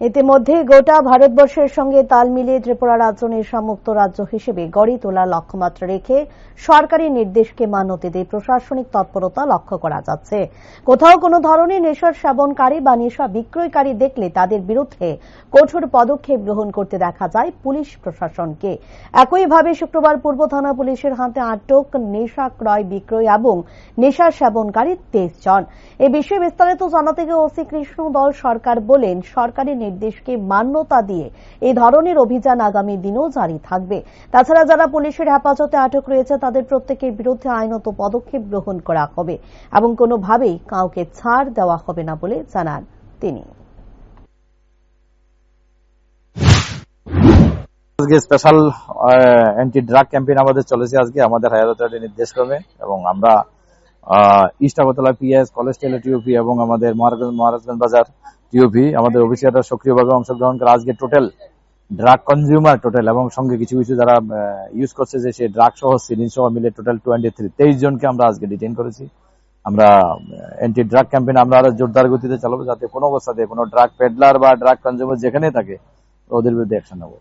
ইতিমধ্যে গোটা ভারতবর্ষের সঙ্গে তাল মিলিয়ে ত্রিপুরা রাজ্য নেশামুক্ত রাজ্য হিসেবে গড়ে তোলার লক্ষ্যমাত্রা রেখে সরকারি নির্দেশকে মান্যতা দিয়ে প্রশাসনিক তৎপরতা লক্ষ্য করা যাচ্ছে। কোথাও কোনো ধরনের নেশার সেবনকারী বা নেশা বিক্রয়কারী দেখলে তাদের বিরুদ্ধে কঠোর পদক্ষেপ গ্রহণ করতে দেখা যায় পুলিশ প্রশাসনকে। একইভাবে শুক্রবার পূর্ব থানা পুলিশের হাতে আটক নেশা ক্রয় বিক্রয় এবং নেশা সেবনকারী 23 জন। এ বিষয়ে বিস্তারিত জানাতে গিয়ে ওসি কৃষ্ণদল সরকার বলেন, সরকারি নির্দেশকে মান্যতা দিয়ে এই ধরনের অভিযান আগামী দিনেও জারি থাকবে। তাছাড়া যারা পুলিশের হেফাজতে আটক রয়েছে তাদের প্রত্যেকের বিরুদ্ধে আইনত পদক্ষেপ গ্রহণ করা হবে এবং কোনোভাবেই কাউকে ছাড় দেওয়া হবে না বলে জানান তিনি। আজকে স্পেশাল অ্যান্টি ড্রাগ ক্যাম্পেইন আমাদের চলেছে আজকে আমাদের হায়ার অথরিটির নির্দেশক্রমে, এবং আমরা ইস্ট আগরতলা পিএস, কলেজ টেলে টিওপি এবং আমাদের মহারাজগঞ্জ বাজার টিওপি আমাদের অফিসাররা সক্রিয়ভাবে অংশগ্রহণ করে আজকে টোটাল ড্রাগ কনজিউমার এবং সঙ্গে কিছু কিছু যারা ইউজ করছে যে সে ড্রাগ সহ সিরিঞ্জ সহ মিলে টোটাল 23 জনকে আমরা আজকে ডিটেইন করেছি। আমরা অ্যান্টি ড্রাগ ক্যাম্পেইন আমরা আরো জোরদার গতিতে চালাবো, যাতে কোনো অবস্থাতে কোনো ড্রাগ পেডলার বা ড্রাগ কনজিউমার যেখানে থাকে ওদের বিরুদ্ধে অ্যাকশন নেবো।